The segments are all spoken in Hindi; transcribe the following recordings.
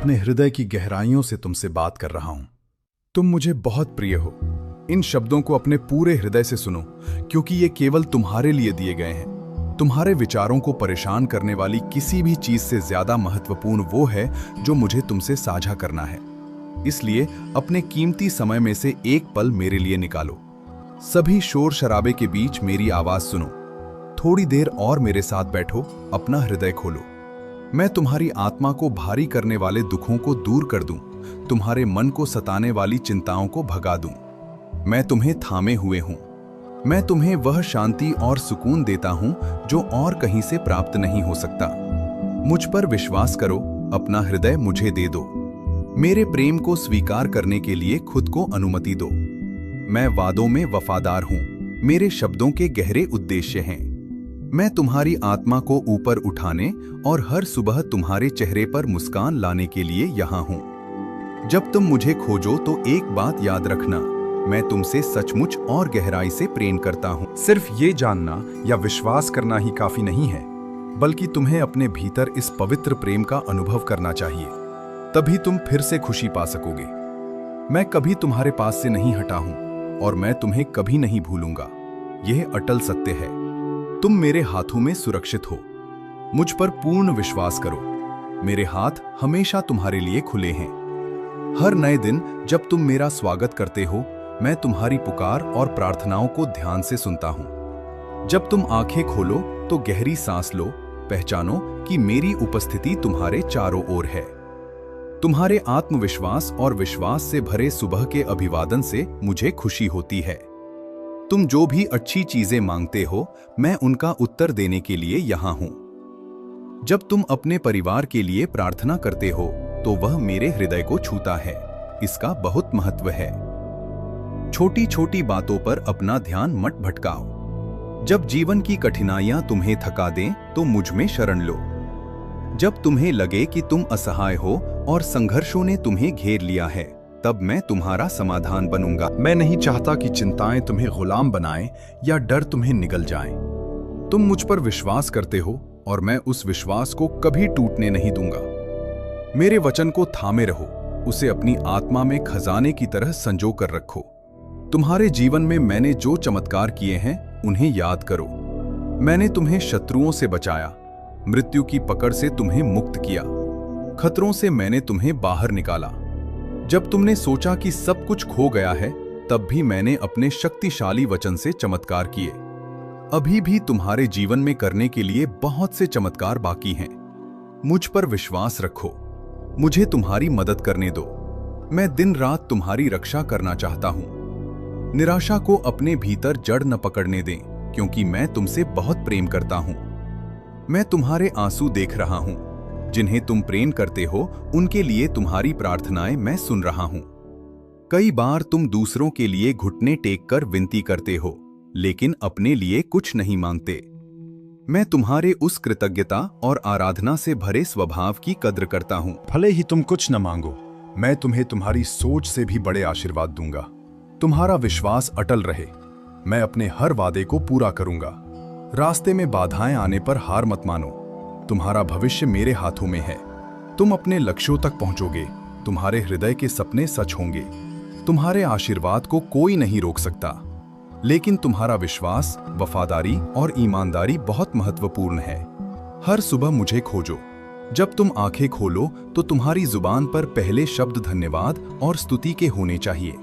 अपने हृदय की गहराइयों से तुमसे बात कर रहा हूं। तुम मुझे बहुत प्रिय हो। इन शब्दों को अपने पूरे हृदय से सुनो, क्योंकि ये केवल तुम्हारे लिए दिए गए हैं। तुम्हारे विचारों को परेशान करने वाली किसी भी चीज से ज्यादा महत्वपूर्ण वो है जो मुझे तुमसे साझा करना है। इसलिए अपने कीमती समय में से एक पल मेरे लिए निकालो। सभी शोर शराबे के बीच मेरी आवाज सुनो। थोड़ी देर और मेरे साथ बैठो, अपना हृदय खोलो। मैं तुम्हारी आत्मा को भारी करने वाले दुखों को दूर कर दूं, तुम्हारे मन को सताने वाली चिंताओं को भगा दूं। मैं तुम्हें थामे हुए हूं। मैं तुम्हें वह शांति और सुकून देता हूं जो और कहीं से प्राप्त नहीं हो सकता। मुझ पर विश्वास करो, अपना हृदय मुझे दे दो। मेरे प्रेम को स्वीकार करने के लिए खुद को अनुमति दो। मैं वादों में वफादार हूं, मेरे शब्दों के गहरे उद्देश्य हैं। मैं तुम्हारी आत्मा को ऊपर उठाने और हर सुबह तुम्हारे चेहरे पर मुस्कान लाने के लिए यहाँ हूँ। जब तुम मुझे खोजो तो एक बात याद रखना, मैं तुमसे सचमुच और गहराई से प्रेम करता हूँ। सिर्फ ये जानना या विश्वास करना ही काफी नहीं है, बल्कि तुम्हें अपने भीतर इस पवित्र प्रेम का अनुभव करना चाहिए। तभी तुम फिर से खुशी पा सकोगे। मैं कभी तुम्हारे पास से नहीं हटा हूँ और मैं तुम्हें कभी नहीं भूलूंगा। यह अटल सत्य है। तुम मेरे हाथों में सुरक्षित हो। मुझ पर पूर्ण विश्वास करो। मेरे हाथ हमेशा तुम्हारे लिए खुले हैं। हर नए दिन जब तुम मेरा स्वागत करते हो, मैं तुम्हारी पुकार और प्रार्थनाओं को ध्यान से सुनता हूं। जब तुम आंखें खोलो तो गहरी सांस लो, पहचानो कि मेरी उपस्थिति तुम्हारे चारों ओर है। तुम्हारे आत्मविश्वास और विश्वास से भरे सुबह के अभिवादन से मुझे खुशी होती है। तुम जो भी अच्छी चीजें मांगते हो, मैं उनका उत्तर देने के लिए यहां हूं। जब तुम अपने परिवार के लिए प्रार्थना करते हो तो वह मेरे हृदय को छूता है। इसका बहुत महत्व है। छोटी छोटी बातों पर अपना ध्यान मत भटकाओ। जब जीवन की कठिनाइयां तुम्हें थका दें तो मुझ में शरण लो। जब तुम्हें लगे कि तुम असहाय हो और संघर्षों ने तुम्हें घेर लिया है, तब मैं तुम्हारा समाधान बनूंगा। मैं नहीं चाहता कि चिंताएं तुम्हें गुलाम बनाएं या डर तुम्हें निगल जाएं। तुम मुझ पर विश्वास करते हो और मैं उस विश्वास को कभी टूटने नहीं दूंगा। मेरे वचन को थामे रहो, उसे अपनी आत्मा में खजाने की तरह संजो कर रखो। तुम्हारे जीवन में मैंने जो चमत्कार किए हैं उन्हें याद करो। मैंने तुम्हें शत्रुओं से बचाया, मृत्यु की पकड़ से तुम्हें मुक्त किया, खतरों से मैंने तुम्हें बाहर निकाला। जब तुमने सोचा कि सब कुछ खो गया है, तब भी मैंने अपने शक्तिशाली वचन से चमत्कार किए। अभी भी तुम्हारे जीवन में करने के लिए बहुत से चमत्कार बाकी हैं। मुझ पर विश्वास रखो। मुझे तुम्हारी मदद करने दो। मैं दिन रात तुम्हारी रक्षा करना चाहता हूं। निराशा को अपने भीतर जड़ न पकड़ने दें, क्योंकि मैं तुमसे बहुत प्रेम करता हूं। मैं तुम्हारे आंसू देख रहा हूं। जिन्हें तुम प्रेम करते हो, उनके लिए तुम्हारी प्रार्थनाएं मैं सुन रहा हूं। कई बार तुम दूसरों के लिए घुटने टेक कर विनती करते हो, लेकिन अपने लिए कुछ नहीं मांगते। मैं तुम्हारे उस कृतज्ञता और आराधना से भरे स्वभाव की कद्र करता हूं। भले ही तुम कुछ न मांगो, मैं तुम्हें तुम्हारी सोच से भी बड़े आशीर्वाद दूंगा। तुम्हारा विश्वास अटल रहे। मैं अपने हर वादे को पूरा करूंगा। रास्ते में बाधाएं आने पर हार मत मानो। तुम्हारा भविष्य मेरे हाथों में है। तुम अपने लक्ष्यों तक पहुंचोगे। तुम्हारे हृदय के सपने सच होंगे। तुम्हारे आशीर्वाद को कोई नहीं रोक सकता। लेकिन तुम्हारा विश्वास, वफादारी और ईमानदारी बहुत महत्वपूर्ण है। हर सुबह मुझे खोजो। जब तुम आंखें खोलो तो तुम्हारी जुबान पर पहले शब्द धन्यवाद और स्तुति के होने चाहिए।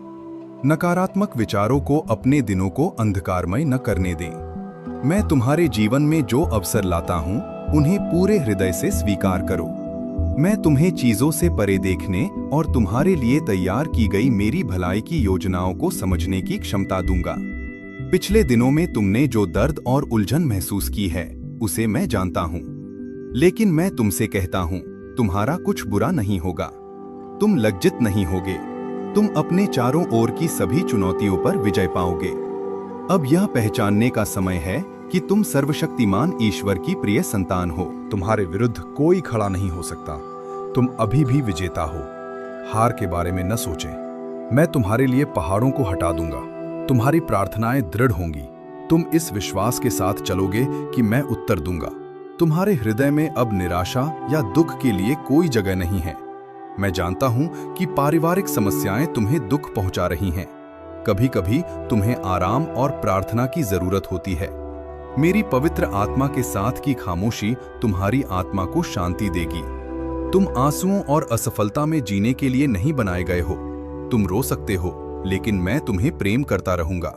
नकारात्मक विचारों को अपने दिनों को अंधकारमय न करने दें। मैं तुम्हारे जीवन में जो अवसर लाता हूं, उन्हें पूरे हृदय से स्वीकार करो। मैं तुम्हें चीजों से परे देखने और तुम्हारे लिए तैयार की गई मेरी भलाई की योजनाओं को समझने की क्षमता दूंगा। पिछले दिनों में तुमने जो दर्द और उलझन महसूस की है, उसे मैं जानता हूं। लेकिन मैं तुमसे कहता हूं, तुम्हारा कुछ बुरा नहीं होगा। तुम लज्जित नहीं होगे। तुम अपने चारों ओर की सभी चुनौतियों पर विजय पाओगे। अब यह पहचानने का समय है कि तुम सर्वशक्तिमान ईश्वर की प्रिय संतान हो। तुम्हारे विरुद्ध कोई खड़ा नहीं हो सकता। तुम अभी भी विजेता हो। हार के बारे में न सोचें। मैं तुम्हारे लिए पहाड़ों को हटा दूंगा। तुम्हारी प्रार्थनाएं दृढ़ होंगी। तुम इस विश्वास के साथ चलोगे कि मैं उत्तर दूंगा। तुम्हारे हृदय में अब निराशा या दुख के लिए कोई जगह नहीं है। मैं जानता हूं कि पारिवारिक समस्याएं तुम्हें दुख पहुंचा रही हैं। कभी कभी तुम्हें आराम और प्रार्थना की जरूरत होती है। मेरी पवित्र आत्मा के साथ की खामोशी तुम्हारी आत्मा को शांति देगी। तुम आंसुओं और असफलता में जीने के लिए नहीं बनाए गए हो। तुम रो सकते हो, लेकिन मैं तुम्हें प्रेम करता रहूंगा।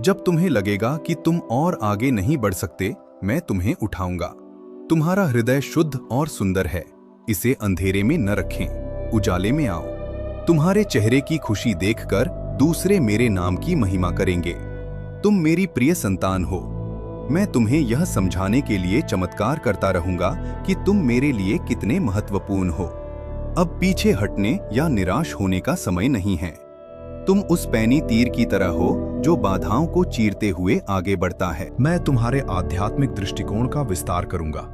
जब तुम्हें लगेगा कि तुम और आगे नहीं बढ़ सकते, मैं तुम्हें उठाऊंगा। तुम्हारा हृदय शुद्ध और सुंदर है, इसे अंधेरे में न रखें, उजाले में आओ। तुम्हारे चेहरे की खुशी देखकर दूसरे मेरे नाम की महिमा करेंगे। तुम मेरी प्रिय संतान हो। मैं तुम्हें यह समझाने के लिए चमत्कार करता रहूंगा कि तुम मेरे लिए कितने महत्वपूर्ण हो। अब पीछे हटने या निराश होने का समय नहीं है। तुम उस पैनी तीर की तरह हो जो बाधाओं को चीरते हुए आगे बढ़ता है। मैं तुम्हारे आध्यात्मिक दृष्टिकोण का विस्तार करूंगा।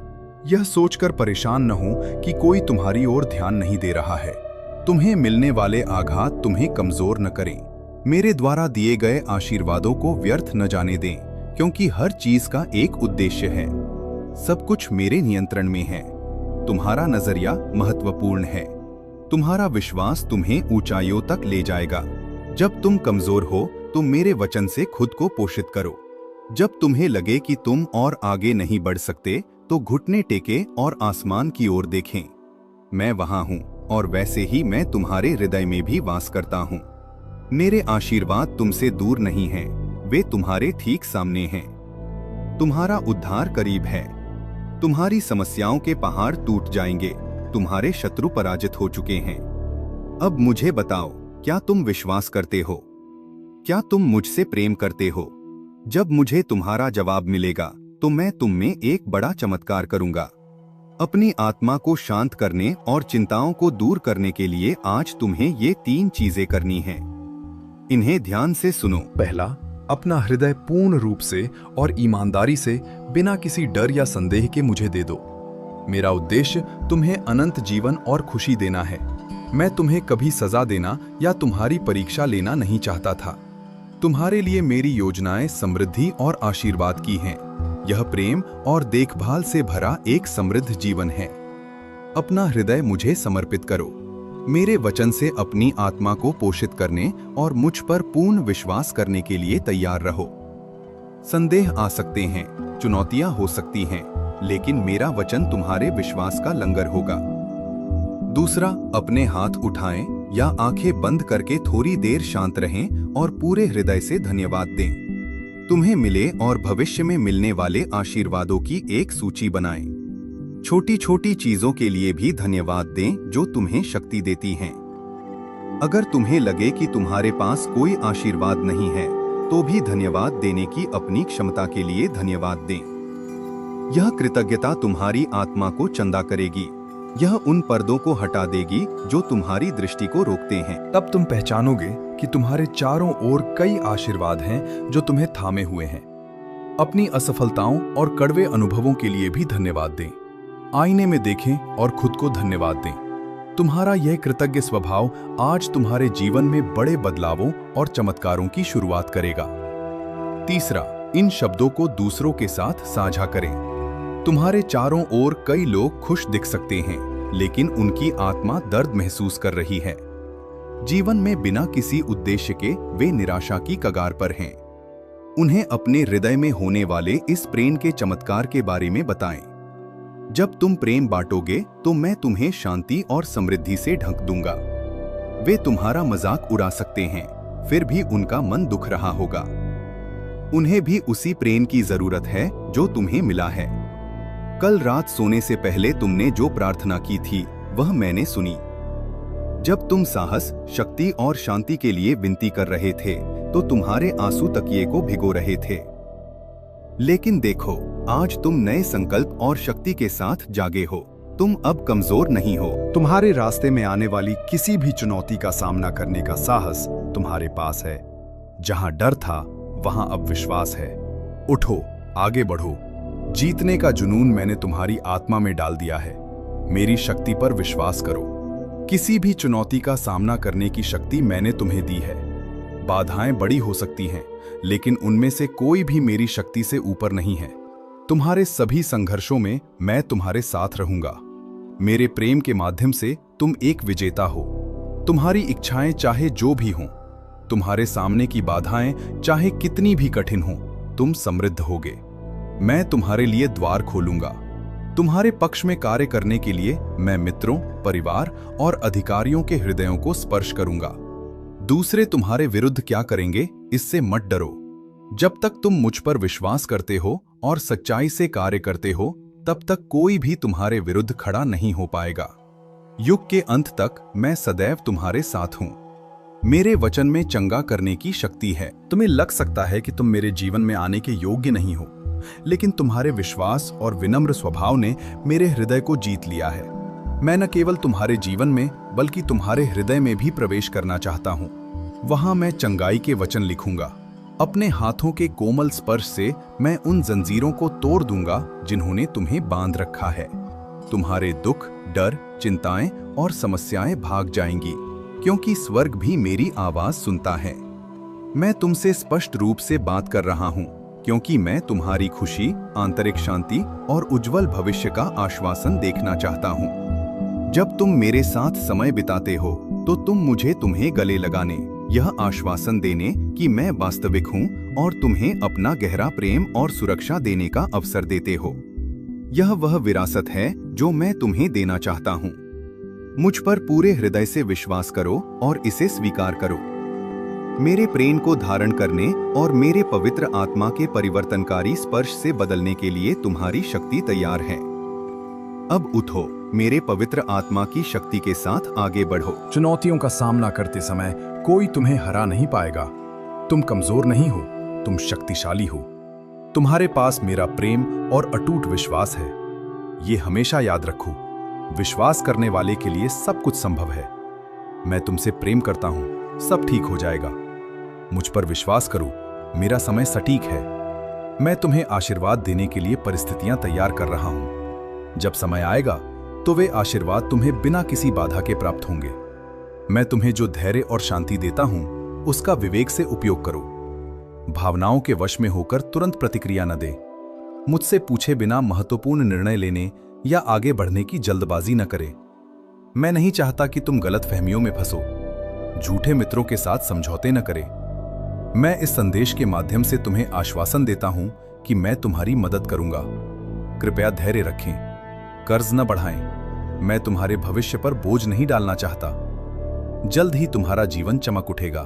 यह सोचकर परेशान न हो कि कोई तुम्हारी ओर ध्यान नहीं दे रहा है। तुम्हें मिलने वाले आघात तुम्हें कमजोर न करें। मेरे द्वारा दिए गए आशीर्वादों को व्यर्थ न जाने दें, क्योंकि हर चीज का एक उद्देश्य है। सब कुछ मेरे नियंत्रण में है। तुम्हारा नजरिया महत्वपूर्ण है। तुम्हारा विश्वास तुम्हें ऊंचाइयों तक ले जाएगा। जब तुम कमजोर हो तो मेरे वचन से खुद को पोषित करो। जब तुम्हें लगे कि तुम और आगे नहीं बढ़ सकते, तो घुटने टेके और आसमान की ओर देखें। मैं वहां हूं, और वैसे ही मैं तुम्हारे हृदय में भी वास करता हूं। मेरे आशीर्वाद तुमसे दूर नहीं हैं, वे तुम्हारे ठीक सामने हैं। तुम्हारा उद्धार करीब है। तुम्हारी समस्याओं के पहाड़ टूट जाएंगे। तुम्हारे शत्रु पराजित हो चुके हैं। अब मुझे बताओ, क्या तुम विश्वास करते हो? क्या तुम मुझसे प्रेम करते हो? जब मुझे तुम्हारा जवाब मिलेगा, तो मैं तुम में एक बड़ा चमत्कार करूंगा। अपनी आत्मा को शांत करने और चिंताओं को दूर करने के लिए आज तुम्हें ये 3 चीजें करनी हैं। इन्हें ध्यान से सुनो। पहला, अपना हृदय पूर्ण रूप से और ईमानदारी से बिना किसी डर या संदेह के मुझे दे दो। मेरा उद्देश्य तुम्हें अनंत जीवन और खुशी देना है। मैं तुम्हें कभी सजा देना या तुम्हारी परीक्षा लेना नहीं चाहता था। तुम्हारे लिए मेरी योजनाएं समृद्धि और आशीर्वाद की हैं। यह प्रेम और देखभाल से भरा एक समृद्ध जीवन है। अपना हृदय मुझे समर्पित करो। मेरे वचन से अपनी आत्मा को पोषित करने और मुझ पर पूर्ण विश्वास करने के लिए तैयार रहो। संदेह आ सकते हैं, चुनौतियां हो सकती हैं, लेकिन मेरा वचन तुम्हारे विश्वास का लंगर होगा। दूसरा, अपने हाथ उठाएं या आंखें बंद करके थोड़ी देर शांत रहें और पूरे हृदय से धन्यवाद दें। तुम्हें मिले और भविष्य में मिलने वाले आशीर्वादों की एक सूची बनाएं। छोटी छोटी चीजों के लिए भी धन्यवाद दें जो तुम्हें शक्ति देती हैं। अगर तुम्हें लगे कि तुम्हारे पास कोई आशीर्वाद नहीं है, तो भी धन्यवाद देने की अपनी क्षमता के लिए धन्यवाद दें। यह कृतज्ञता तुम्हारी आत्मा को चंदा करेगी। यह उन पर्दों को हटा देगी जो तुम्हारी दृष्टि को रोकते हैं। तब तुम पहचानोगे कि तुम्हारे चारों ओर कई आशीर्वाद हैं जो तुम्हें थामे हुए हैं। अपनी असफलताओं और कड़वे अनुभवों के लिए भी धन्यवाद दें। आईने में देखें और खुद को धन्यवाद दें। तुम्हारा यह कृतज्ञ स्वभाव आज तुम्हारे जीवन में बड़े बदलावों और चमत्कारों की शुरुआत करेगा। तीसरा, इन शब्दों को दूसरों के साथ साझा करें। तुम्हारे चारों ओर कई लोग खुश दिख सकते हैं, लेकिन उनकी आत्मा दर्द महसूस कर रही है। जीवन में बिना किसी उद्देश्य के वे निराशा की कगार पर हैं। उन्हें अपने हृदय में होने वाले इस प्रेम के चमत्कार के बारे में बताएं। जब तुम प्रेम बांटोगे तो मैं तुम्हें शांति और समृद्धि से ढक दूंगा। वे तुम्हारा मजाक उड़ा सकते हैं, फिर भी उनका मन दुख रहा होगा। उन्हें भी उसी प्रेम की जरूरत है जो तुम्हें मिला है। कल रात सोने से पहले तुमने जो प्रार्थना की थी, वह मैंने सुनी। जब तुम साहस, शक्ति और शांति के लिए विनती कर रहे थे, तो तुम्हारे आंसू तकिए को भिगो रहे थे। लेकिन देखो, आज तुम नए संकल्प और शक्ति के साथ जागे हो। तुम अब कमजोर नहीं हो। तुम्हारे रास्ते में आने वाली किसी भी चुनौती का सामना करने का साहस तुम्हारे पास है। जहां डर था, वहां अब विश्वास है। उठो, आगे बढ़ो। जीतने का जुनून मैंने तुम्हारी आत्मा में डाल दिया है। मेरी शक्ति पर विश्वास करो। किसी भी चुनौती का सामना करने की शक्ति मैंने तुम्हें दी है। बाधाएं बड़ी हो सकती हैं, लेकिन उनमें से कोई भी मेरी शक्ति से ऊपर नहीं है। तुम्हारे सभी संघर्षों में मैं तुम्हारे साथ रहूंगा। मेरे प्रेम के माध्यम से तुम एक विजेता हो। तुम्हारी इच्छाएं चाहे जो भी हों, तुम्हारे सामने की बाधाएं चाहे कितनी भी कठिन हों, तुम समृद्ध होगे। मैं तुम्हारे लिए द्वार खोलूंगा। तुम्हारे पक्ष में कार्य करने के लिए मैं मित्रों, परिवार और अधिकारियों के हृदयों को स्पर्श करूंगा। दूसरे तुम्हारे विरुद्ध क्या करेंगे, इससे मत डरो। जब तक तुम मुझ पर विश्वास करते हो और सच्चाई से कार्य करते हो, तब तक कोई भी तुम्हारे विरुद्ध खड़ा नहीं हो पाएगा। युग के अंत तक मैं सदैव तुम्हारे साथ हूं। मेरे वचन में चंगा करने की शक्ति है। तुम्हें लग सकता है कि तुम मेरे जीवन में आने के योग्य नहीं हो, लेकिन तुम्हारे विश्वास और विनम्र स्वभाव ने मेरे हृदय को जीत लिया है। मैं न केवल तुम्हारे जीवन में बल्कि तुम्हारे हृदय में भी प्रवेश करना चाहता हूं। वहां मैं चंगाई के वचन लिखूंगा। अपने हाथों के कोमल स्पर्श से मैं उन जंजीरों को तोड़ दूंगा जिन्होंने तुम्हें बांध रखा है। तुम्हारे दुख, डर, चिंताएं और समस्याएं भाग जाएंगी, क्योंकि स्वर्ग भी मेरी आवाज सुनता है। मैं तुमसे स्पष्ट रूप से बात कर रहा हूं, क्योंकि मैं तुम्हारी खुशी, आंतरिक शांति और उज्जवल भविष्य का आश्वासन देखना चाहता हूं। जब तुम मेरे साथ समय बिताते हो, तो तुम मुझे तुम्हें गले लगाने, यह आश्वासन देने कि मैं वास्तविक हूं और तुम्हें अपना गहरा प्रेम और सुरक्षा देने का अवसर देते हो। यह वह विरासत है जो मैं तुम्हें देना चाहता हूं। मुझ पर पूरे हृदय से विश्वास करो और इसे स्वीकार करो। मेरे प्रेम को धारण करने और मेरे पवित्र आत्मा के परिवर्तनकारी स्पर्श से बदलने के लिए तुम्हारी शक्ति तैयार है। अब उठो, मेरे पवित्र आत्मा की शक्ति के साथ आगे बढ़ो। चुनौतियों का सामना करते समय कोई तुम्हें हरा नहीं पाएगा। तुम कमजोर नहीं हो, तुम शक्तिशाली हो। तुम्हारे पास मेरा प्रेम और अटूट विश्वास है। ये हमेशा याद रखो, विश्वास करने वाले के लिए सब कुछ संभव है। मैं तुमसे प्रेम करता हूं, सब ठीक हो जाएगा। मुझ पर विश्वास करो, मेरा समय सटीक है। मैं तुम्हें आशीर्वाद देने के लिए परिस्थितियां तैयार कर रहा हूं। जब समय आएगा तो वे आशीर्वाद तुम्हें बिना किसी बाधा के प्राप्त होंगे। मैं तुम्हें जो धैर्य और शांति देता हूं, उसका विवेक से उपयोग करो। भावनाओं के वश में होकर तुरंत प्रतिक्रिया न दे। मुझसे पूछे बिना महत्वपूर्ण निर्णय लेने या आगे बढ़ने की जल्दबाजी न करे। मैं नहीं चाहता कि तुम गलतफहमियों में फंसो। झूठे मित्रों के साथ समझौते न करें। मैं इस संदेश के माध्यम से तुम्हें आश्वासन देता हूं कि मैं तुम्हारी मदद करूंगा। कृपया धैर्य रखें, कर्ज न बढ़ाएं। मैं तुम्हारे भविष्य पर बोझ नहीं डालना चाहता। जल्द ही तुम्हारा जीवन चमक उठेगा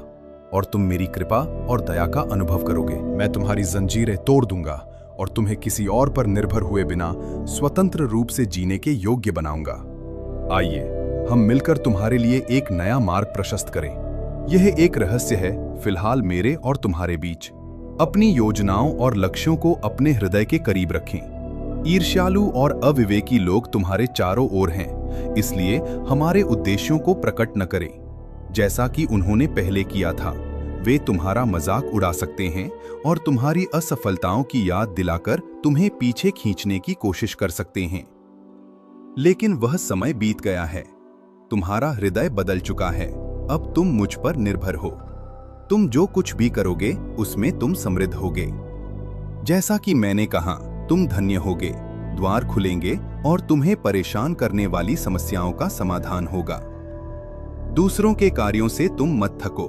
और तुम मेरी कृपा और दया का अनुभव करोगे। मैं तुम्हारी जंजीरें तोड़ दूंगा और तुम्हें किसी और पर निर्भर हुए बिना स्वतंत्र रूप से जीने के योग्य बनाऊंगा। आइए हम मिलकर तुम्हारे लिए एक नया मार्ग प्रशस्त करें। यह एक रहस्य है फिलहाल मेरे और तुम्हारे बीच। अपनी योजनाओं और लक्ष्यों को अपने हृदय के करीब रखें। ईर्ष्यालु और अविवेकी लोग तुम्हारे चारों ओर हैं, इसलिए हमारे उद्देश्यों को प्रकट न करें। जैसा कि उन्होंने पहले किया था, वे तुम्हारा मजाक उड़ा सकते हैं और तुम्हारी असफलताओं की याद दिलाकर तुम्हें पीछे खींचने की कोशिश कर सकते हैं। लेकिन वह समय बीत गया है। तुम्हारा हृदय बदल चुका है। अब तुम मुझ पर निर्भर हो। तुम जो कुछ भी करोगे उसमें तुम समृद्ध होगे। जैसा कि मैंने कहा, तुम धन्य होगे। द्वार खुलेंगे और तुम्हें परेशान करने वाली समस्याओं का समाधान होगा। दूसरों के कार्यों से तुम मत थको।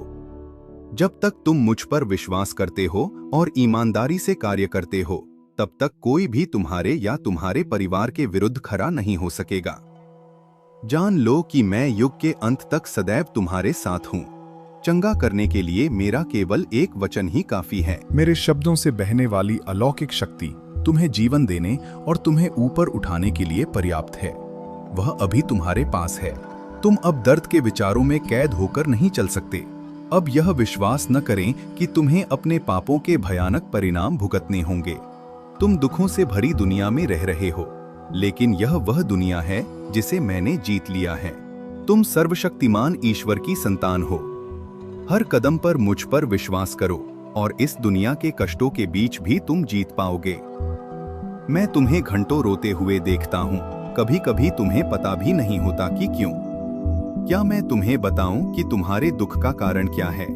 जब तक तुम मुझ पर विश्वास करते हो और ईमानदारी से कार्य करते हो, तब तक कोई भी तुम्हारे या तुम्हारे परिवार के विरुद्ध खड़ा नहीं हो सकेगा। जान लो कि मैं युग के अंत तक सदैव तुम्हारे साथ हूं। चंगा करने के लिए मेरा केवल एक वचन ही काफी है। मेरे शब्दों से बहने वाली अलौकिक शक्ति तुम्हें जीवन देने और तुम्हें ऊपर उठाने के लिए पर्याप्त है। वह अभी तुम्हारे पास है। तुम अब दर्द के विचारों में कैद होकर नहीं चल सकते। अब यह विश्वास न करें कि तुम्हें अपने पापों के भयानक परिणाम भुगतने होंगे। तुम दुखों से भरी दुनिया में रह रहे हो, लेकिन यह वह दुनिया है जिसे मैंने जीत लिया है। तुम सर्वशक्तिमान ईश्वर की संतान हो। हर कदम पर मुझ पर विश्वास करो और इस दुनिया के कष्टों के बीच भी तुम जीत पाओगे। मैं तुम्हें घंटों रोते हुए देखता हूँ। कभी कभी तुम्हें पता भी नहीं होता कि क्यों। क्या मैं तुम्हें बताऊं कि तुम्हारे दुख का कारण क्या है?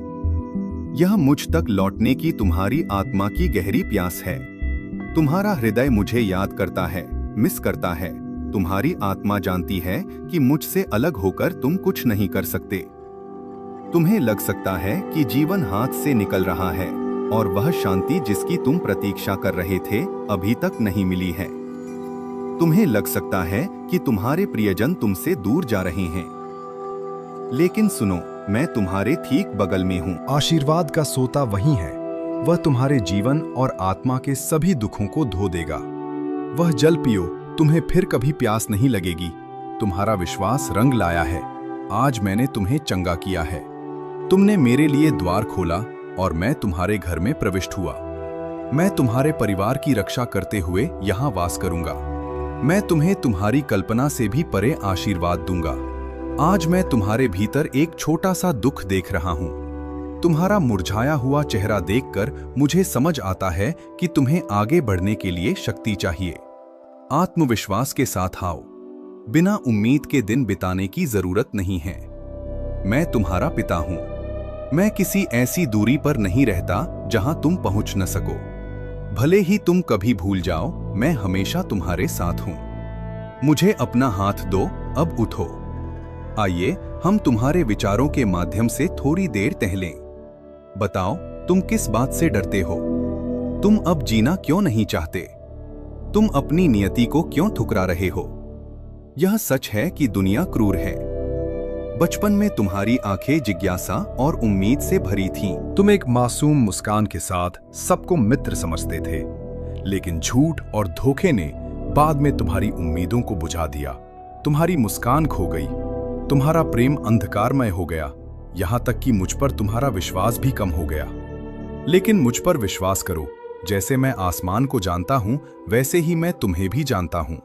यह मुझ तक लौटने की तुम्हारी आत्मा की गहरी प्यास है। तुम्हारा हृदय मुझे याद करता है, मिस करता है। तुम्हारी आत्मा जानती है कि मुझसे अलग होकर तुम कुछ नहीं कर सकते। तुम्हें लग सकता है कि जीवन हाथ से निकल रहा है और वह शांति जिसकी तुम प्रतीक्षा कर रहे थे अभी तक नहीं मिली है। तुम्हें लग सकता है कि तुम्हारे प्रियजन तुमसे दूर जा रहे हैं, लेकिन सुनो, मैं तुम्हारे ठीक बगल में हूँ। आशीर्वाद का सोता वही है, वह तुम्हारे जीवन और आत्मा के सभी दुखों को धो देगा। वह जल पियो, तुम्हें फिर कभी प्यास नहीं लगेगी। तुम्हारा विश्वास रंग लाया है। आज मैंने तुम्हें चंगा किया है। तुमने मेरे लिए द्वार खोला और मैं तुम्हारे घर में प्रविष्ट हुआ। मैं तुम्हारे परिवार की रक्षा करते हुए यहाँ वास करूंगा। मैं तुम्हें तुम्हारी कल्पना से भी परे आशीर्वाद दूंगा। आज मैं तुम्हारे भीतर एक छोटा सा दुख देख रहा हूं। तुम्हारा मुरझाया हुआ चेहरा देखकर मुझे समझ आता है कि तुम्हें आगे बढ़ने के लिए शक्ति चाहिए। आत्मविश्वास के साथ आओ। बिना उम्मीद के दिन बिताने की जरूरत नहीं है। मैं तुम्हारा पिता हूं। मैं किसी ऐसी दूरी पर नहीं रहता जहां तुम पहुंच न सको। भले ही तुम कभी भूल जाओ, मैं हमेशा तुम्हारे साथ हूं। मुझे अपना हाथ दो, अब उठो। आइए हम तुम्हारे विचारों के माध्यम से थोड़ी देर टहलें। बताओ, तुम किस बात से डरते हो? तुम अब जीना क्यों नहीं चाहते? तुम अपनी नियति को क्यों ठुकरा रहे हो? यह सच है कि दुनिया क्रूर है। बचपन में तुम्हारी आंखें जिज्ञासा और उम्मीद से भरी थीं। तुम एक मासूम मुस्कान के साथ सबको मित्र समझते थे, लेकिन झूठ और धोखे ने बाद में तुम्हारी उम्मीदों को बुझा दिया। तुम्हारी मुस्कान खो गई, तुम्हारा प्रेम अंधकारमय हो गया, यहां तक कि मुझ पर तुम्हारा विश्वास भी कम हो गया। लेकिन मुझ पर विश्वास करो, जैसे मैं आसमान को जानता हूं, वैसे ही मैं तुम्हें भी जानता हूं।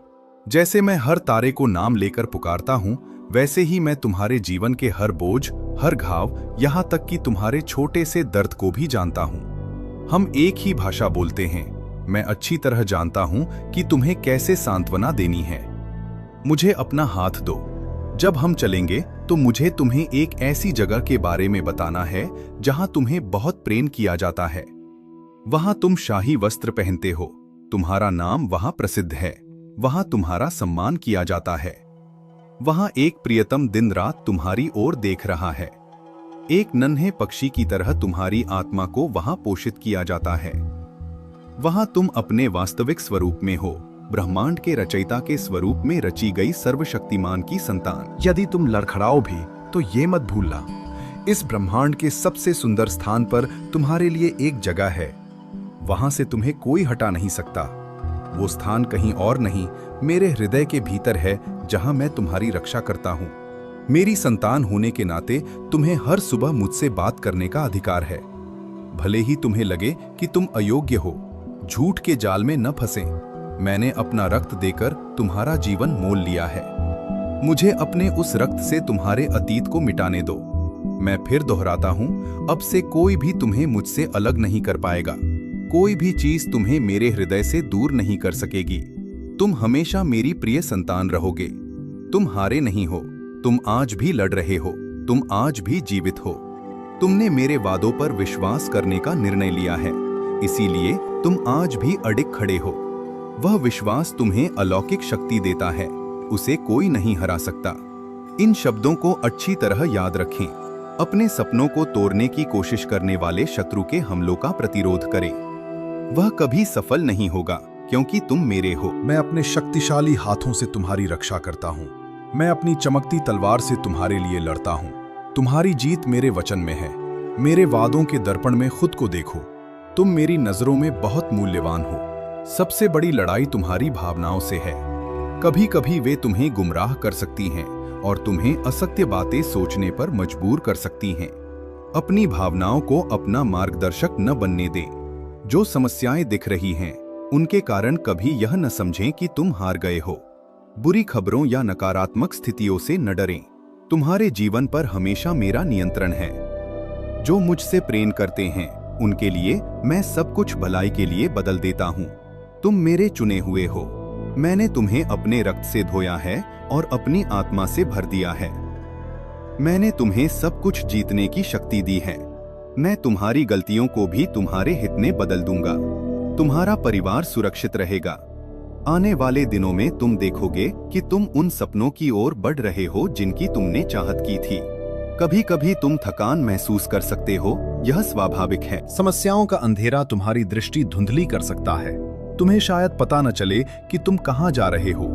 जैसे मैं हर तारे को नाम लेकर पुकारता हूं, वैसे ही मैं तुम्हारे जीवन के हर बोझ, हर घाव, यहां तक कि तुम्हारे छोटे से दर्द को भी जानता हूं। हम एक ही भाषा बोलते हैं। मैं अच्छी तरह जानता हूं कि तुम्हें कैसे सांत्वना देनी है। मुझे अपना हाथ दो। जब हम चलेंगे तो मुझे तुम्हें एक ऐसी जगह के बारे में बताना है जहां तुम्हें बहुत प्रेम किया जाता है। वहां तुम शाही वस्त्र पहनते हो, तुम्हारा नाम वहां प्रसिद्ध है, वहां तुम्हारा सम्मान किया जाता है। वहां एक प्रियतम दिन रात तुम्हारी ओर देख रहा है। एक नन्हे पक्षी की तरह तुम्हारी आत्मा को वहां पोषित किया जाता है। वहां तुम अपने वास्तविक स्वरूप में हो, ब्रह्मांड के रचयिता के स्वरूप में रची गई सर्वशक्तिमान की संतान। यदि तुम लड़खड़ाओ भी तो ये मत भूलना, इस ब्रह्मांड के सबसे सुंदर स्थान पर तुम्हारे लिए एक जगह है। वहां से तुम्हें कोई हटा नहीं सकता। वो स्थान कहीं और नहीं, मेरे हृदय के भीतर है, जहां मैं तुम्हारी रक्षा करता हूं। मेरी संतान होने के नाते तुम्हें हर सुबह मुझसे बात करने का अधिकार है। भले ही तुम्हें लगे कि तुम अयोग्य हो, झूठ के जाल में न फंसे। मैंने अपना रक्त देकर तुम्हारा जीवन मोल लिया है। मुझे अपने उस रक्त से तुम्हारे अतीत को मिटाने दो। मैं फिर दोहराता हूं, अब से कोई भी तुम्हें मुझसे अलग नहीं कर पाएगा। कोई भी चीज तुम्हें मेरे हृदय से दूर नहीं कर सकेगी। तुम हमेशा मेरी प्रिय संतान रहोगे। तुम हारे नहीं हो, तुम आज भी लड़ रहे हो, तुम आज भी जीवित हो। तुमने मेरे वादों पर विश्वास करने का निर्णय लिया है, इसीलिए तुम आज भी अडिग खड़े हो। वह विश्वास तुम्हें अलौकिक शक्ति देता है, उसे कोई नहीं हरा सकता। इन शब्दों को अच्छी तरह याद रखें। अपने सपनों को तोड़ने की कोशिश करने वाले शत्रु के हमलों का प्रतिरोध करें। वह कभी सफल नहीं होगा, क्योंकि तुम मेरे हो। मैं अपने शक्तिशाली हाथों से तुम्हारी रक्षा करता हूँ। मैं अपनी चमकती तलवार से तुम्हारे लिए लड़ता हूँ। तुम्हारी जीत मेरे वचन में है। मेरे वादों के दर्पण में खुद को देखो। तुम मेरी नजरों में बहुत मूल्यवान हो। सबसे बड़ी लड़ाई तुम्हारी भावनाओं से है। कभी कभी वे तुम्हें गुमराह कर सकती हैं और तुम्हें असत्य बातें सोचने पर मजबूर कर सकती हैं। अपनी भावनाओं को अपना मार्गदर्शक न बनने दें। जो समस्याएं दिख रही हैं, उनके कारण कभी यह न समझें कि तुम हार गए हो। बुरी खबरों या नकारात्मक स्थितियों से न डरें। तुम्हारे जीवन पर हमेशा मेरा नियंत्रण है। जो मुझसे प्रेम करते हैं, उनके लिए मैं सब कुछ भलाई के लिए बदल देता हूँ। तुम मेरे चुने हुए हो। मैंने तुम्हें अपने रक्त से धोया है और अपनी आत्मा से भर दिया है। मैंने तुम्हें सब कुछ जीतने की शक्ति दी है। मैं तुम्हारी गलतियों को भी तुम्हारे हित में बदल दूंगा। तुम्हारा परिवार सुरक्षित रहेगा। आने वाले दिनों में तुम देखोगे कि तुम उन सपनों की ओर बढ़ रहे हो जिनकी तुमने चाहत की थी। कभी कभी तुम थकान महसूस कर सकते हो, यह स्वाभाविक है। समस्याओं का अंधेरा तुम्हारी दृष्टि धुंधली कर सकता है। तुम्हें शायद पता न चले कि तुम कहां जा रहे हो,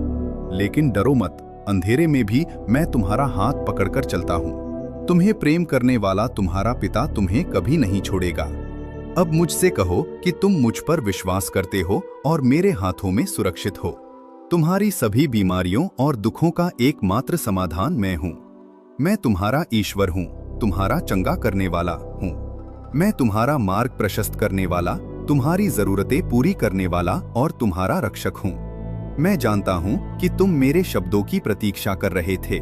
लेकिन डरो मत, अंधेरे में भी मैं तुम्हारा हाथ पकड़कर चलता हूं। तुम्हें प्रेम करने वाला तुम्हारा पिता तुम्हें कभी नहीं छोड़ेगा। अब मुझसे कहो कि तुम मुझ पर विश्वास करते हो और मेरे हाथों में सुरक्षित हो। तुम्हारी सभी बीमारियों और दुखों का एकमात्र समाधान मैं हूं। मैं तुम्हारा ईश्वर हूं, तुम्हारा चंगा करने वाला हूं। मैं तुम्हारा मार्ग प्रशस्त करने वाला, तुम्हारी जरूरतें पूरी करने वाला और तुम्हारा रक्षक हूं। मैं जानता हूं कि तुम मेरे शब्दों की प्रतीक्षा कर रहे थे।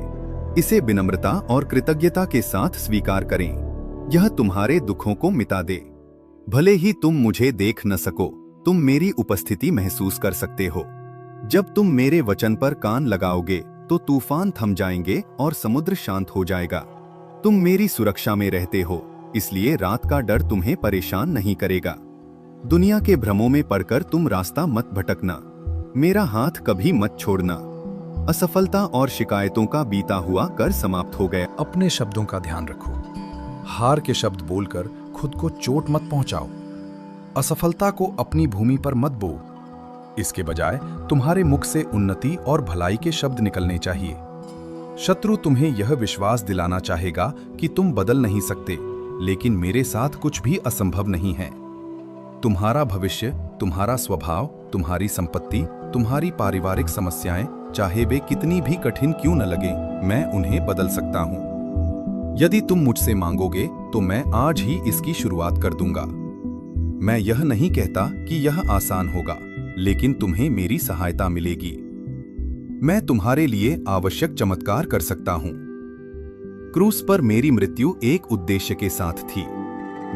इसे विनम्रता और कृतज्ञता के साथ स्वीकार करें। यह तुम्हारे दुखों को मिटा दे। भले ही तुम मुझे देख न सको, तुम मेरी उपस्थिति महसूस कर सकते हो। जब तुम मेरे वचन पर कान लगाओगे तो तूफान थम जाएंगे और समुद्र शांत हो जाएगा। तुम मेरी सुरक्षा में रहते हो, इसलिए रात का डर तुम्हें परेशान नहीं करेगा। दुनिया के भ्रमों में पड़कर तुम रास्ता मत भटकना। मेरा हाथ कभी मत छोड़ना। असफलता और शिकायतों का बीता हुआ कर समाप्त हो गया। अपने शब्दों का ध्यान रखो। हार के शब्द बोलकर खुद को चोट मत पहुंचाओ। असफलता को अपनी भूमि पर मत बो। इसके बजाय तुम्हारे मुख से उन्नति और भलाई के शब्द निकलने चाहिए। शत्रु तुम्हें यह विश्वास दिलाना चाहेगा कि तुम बदल नहीं सकते, लेकिन मेरे साथ कुछ भी असंभव नहीं है। तुम्हारा भविष्य, तुम्हारा स्वभाव, तुम्हारी संपत्ति, तुम्हारी पारिवारिक समस्याएं, चाहे वे कितनी भी कठिन क्यों न लगे, मैं उन्हें बदल सकता हूं। यदि तुम मुझसे मांगोगे तो मैं आज ही इसकी शुरुआत कर दूंगा। मैं यह नहीं कहता कि यह आसान होगा, लेकिन तुम्हें मेरी सहायता मिलेगी। मैं तुम्हारे लिए आवश्यक चमत्कार कर सकता हूं। क्रूस पर मेरी मृत्यु एक उद्देश्य के साथ थी।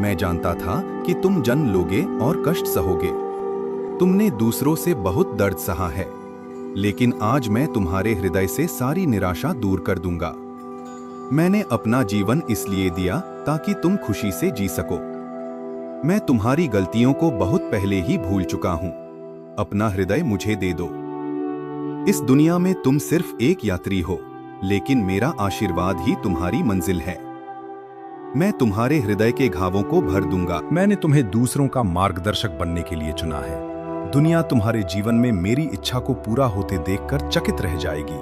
मैं जानता था कि तुम जन्म लोगे और कष्ट सहोगे। तुमने दूसरों से बहुत दर्द सहा है, लेकिन आज मैं तुम्हारे हृदय से सारी निराशा दूर कर दूंगा। मैंने अपना जीवन इसलिए दिया ताकि तुम खुशी से जी सको। मैं तुम्हारी गलतियों को बहुत पहले ही भूल चुका हूं। अपना हृदय मुझे दे दो। इस दुनिया में तुम सिर्फ एक यात्री हो, लेकिन मेरा आशीर्वाद ही तुम्हारी मंजिल है। मैं तुम्हारे हृदय के घावों को भर दूंगा। मैंने तुम्हें दूसरों का मार्गदर्शक बनने के लिए चुना है। दुनिया तुम्हारे जीवन में मेरी इच्छा को पूरा होते देखकर चकित रह जाएगी।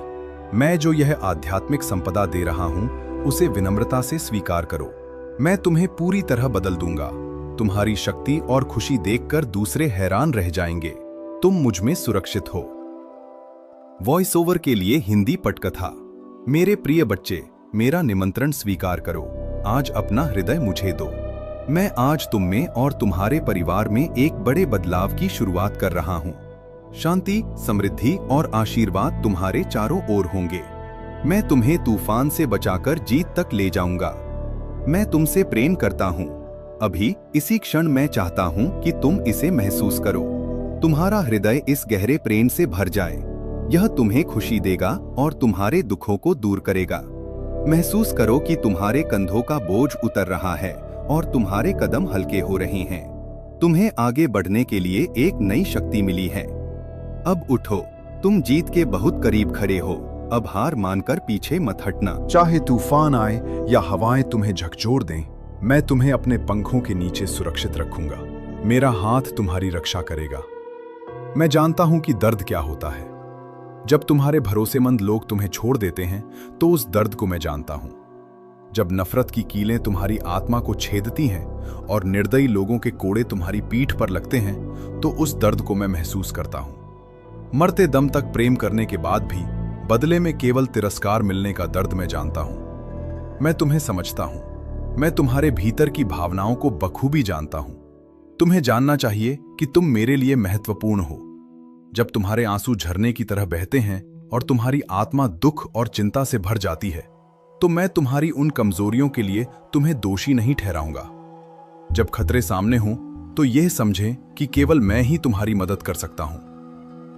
मैं जो यह आध्यात्मिक संपदा दे रहा हूं, उसे विनम्रता से स्वीकार करो। मैं तुम्हें पूरी तरह बदल दूंगा। तुम्हारी शक्ति और खुशी देखकर दूसरे हैरान रह जाएंगे। तुम मुझ में सुरक्षित हो। वॉइस ओवर के लिए हिंदी पटकथा। मेरे प्रिय बच्चे, मेरा निमंत्रण स्वीकार करो। आज अपना हृदय मुझे दो। मैं आज तुम में और तुम्हारे परिवार में एक बड़े बदलाव की शुरुआत कर रहा हूं। शांति, समृद्धि और आशीर्वाद तुम्हारे चारों ओर होंगे। मैं तुम्हें तूफान से बचाकर जीत तक ले जाऊंगा। मैं तुमसे प्रेम करता हूं। अभी इसी क्षण मैं चाहता हूं कि तुम इसे महसूस करो। तुम्हारा हृदय इस गहरे प्रेम से भर जाए। यह तुम्हें खुशी देगा और तुम्हारे दुखों को दूर करेगा। महसूस करो कि तुम्हारे कंधों का बोझ उतर रहा है और तुम्हारे कदम हल्के हो रहे हैं। तुम्हें आगे बढ़ने के लिए एक नई शक्ति मिली है। अब उठो, तुम जीत के बहुत करीब खड़े हो। अब हार मानकर पीछे मत हटना। चाहे तूफान आए या हवाएं तुम्हें झकझोर दें, मैं तुम्हें अपने पंखों के नीचे सुरक्षित रखूंगा। मेरा हाथ तुम्हारी रक्षा करेगा। मैं जानता हूं कि दर्द क्या होता है। जब तुम्हारे भरोसेमंद लोग तुम्हें छोड़ देते हैं तो उस दर्द को मैं जानता हूं। जब नफरत की कीलें तुम्हारी आत्मा को छेदती हैं और निर्दयी लोगों के कोड़े तुम्हारी पीठ पर लगते हैं तो उस दर्द को मैं महसूस करता हूं। मरते दम तक प्रेम करने के बाद भी बदले में केवल तिरस्कार मिलने का दर्द मैं जानता हूं। मैं तुम्हें समझता हूं। मैं तुम्हारे भीतर की भावनाओं को बखूबी जानता हूं। तुम्हें जानना चाहिए कि तुम मेरे लिए महत्वपूर्ण हो। जब तुम्हारे आंसू झरने की तरह बहते हैं और तुम्हारी आत्मा दुख और चिंता से भर जाती है, तो मैं तुम्हारी उन कमजोरियों के लिए तुम्हें दोषी नहीं ठहराऊंगा। जब खतरे सामने हों, तो यह समझें कि केवल मैं ही तुम्हारी मदद कर सकता हूं।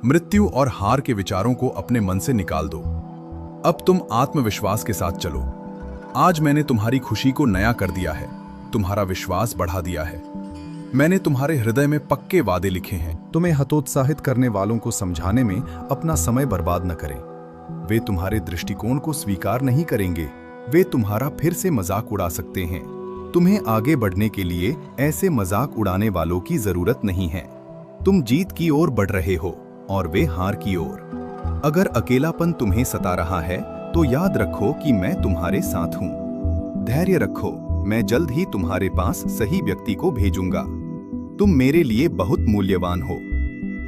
मृत्यु और हार के विचारों को अपने मन से निकाल दो। अब तुम आत्मविश्वास के साथ चलो। आज मैंने तुम्हारी खुशी को नया कर दिया है, तुम्हारा विश्वास बढ़ा दिया है। मैंने तुम्हारे हृदय में पक्के वादे लिखे हैं। तुम्हें हतोत्साहित करने वालों को समझाने में अपना समय बर्बाद न करें। वे तुम्हारे दृष्टिकोण को स्वीकार नहीं करेंगे। वे तुम्हारा फिर से मजाक उड़ा सकते हैं। तुम्हें आगे बढ़ने के लिए ऐसे मजाक उड़ाने वालों की जरूरत नहीं है। तुम जीत की ओर बढ़ रहे हो और वे हार की ओर। अगर अकेलापन तुम्हें सता रहा है तो याद रखो कि मैं तुम्हारे साथ हूं। धैर्य रखो, मैं जल्द ही तुम्हारे पास सही व्यक्ति को भेजूंगा। तुम मेरे लिए बहुत मूल्यवान हो।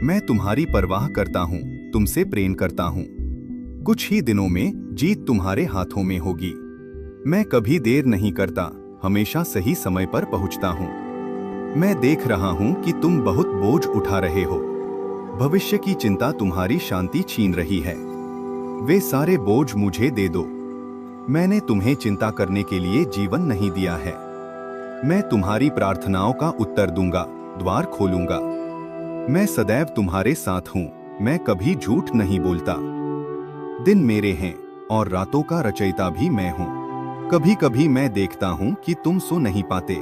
मैं तुम्हारी परवाह करता हूं, तुमसे प्रेम करता हूं। कुछ ही दिनों में जीत तुम्हारे हाथों में होगी। मैं कभी देर नहीं करता, हमेशा सही समय पर पहुंचता हूं। मैं देख रहा हूं कि तुम बहुत बोझ उठा रहे हो। भविष्य की चिंता तुम्हारी शांति छीन रही है। वे सारे बोझ मुझे दे दो। मैंने तुम्हें चिंता करने के लिए जीवन नहीं दिया है। मैं तुम्हारी प्रार्थनाओं का उत्तर दूंगा, द्वार खोलूंगा। मैं सदैव तुम्हारे साथ हूं, मैं कभी झूठ नहीं बोलता। दिन मेरे हैं और रातों का रचयिता भी मैं हूं। कभी कभी मैं देखता हूं कि तुम सो नहीं पाते,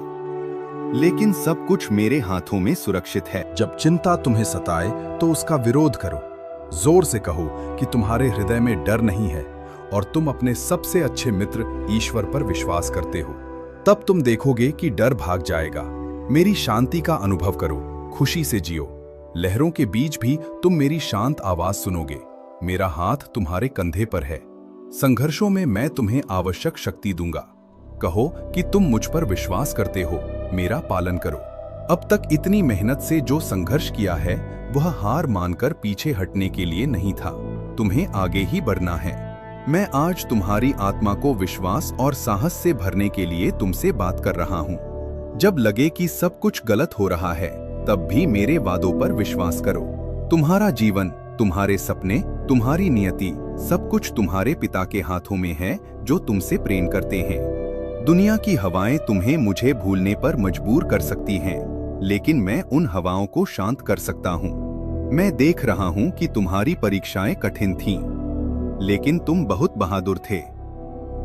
लेकिन सब कुछ मेरे हाथों में सुरक्षित है। जब चिंता तुम्हें सताए तो उसका विरोध करो। जोर से कहो कि तुम्हारे हृदय में डर नहीं है और तुम अपने सबसे अच्छे मित्र ईश्वर पर विश्वास करते हो। तब तुम देखोगे कि डर भाग जाएगा। मेरी शांति का अनुभव करो, खुशी से जियो। लहरों के बीच भी तुम मेरी शांत आवाज सुनोगे। मेरा हाथ तुम्हारे कंधे पर है। संघर्षों में मैं तुम्हें आवश्यक शक्ति दूंगा। कहो कि तुम मुझ पर विश्वास करते हो, मेरा पालन करो। अब तक इतनी मेहनत से जो संघर्ष किया है वह हार मानकर पीछे हटने के लिए नहीं था। तुम्हें आगे ही बढ़ना है। मैं आज तुम्हारी आत्मा को विश्वास और साहस से भरने के लिए तुमसे बात कर रहा हूं। जब लगे कि सब कुछ गलत हो रहा है तब भी मेरे वादों पर विश्वास करो। तुम्हारा जीवन, तुम्हारे सपने, तुम्हारी नियति, सब कुछ तुम्हारे पिता के हाथों में है जो तुमसे प्रेम करते हैं। दुनिया की हवाएं तुम्हें मुझे भूलने पर मजबूर कर सकती हैं, लेकिन मैं उन हवाओं को शांत कर सकता हूं। मैं देख रहा हूं कि तुम्हारी परीक्षाएं कठिन थीं, लेकिन तुम बहुत बहादुर थे।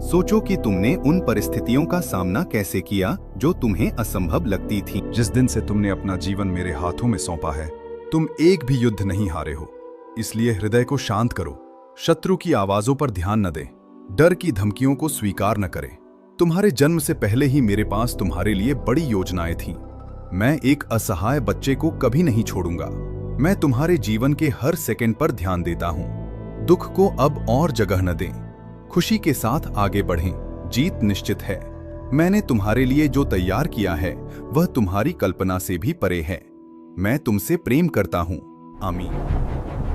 सोचो कि तुमने उन परिस्थितियों का सामना कैसे किया जो तुम्हें असंभव लगती थी। जिस दिन से तुमने अपना जीवन मेरे हाथों में सौंपा है, तुम एक भी युद्ध नहीं हारे हो। इसलिए हृदय को शांत करो। शत्रु की आवाजों पर ध्यान न दें। डर की धमकियों को स्वीकार न करें। तुम्हारे जन्म से पहले ही मेरे पास तुम्हारे लिए बड़ी योजनाएं थीं। मैं एक असहाय बच्चे को कभी नहीं छोड़ूंगा। मैं तुम्हारे जीवन के हर सेकंड पर ध्यान देता हूं। दुख को अब और जगह न दें। खुशी के साथ आगे बढ़ें। जीत निश्चित है। मैंने तुम्हारे लिए जो तैयार किया है वह तुम्हारी कल्पना से भी परे है। मैं तुमसे प्रेम करता हूं। आमीन।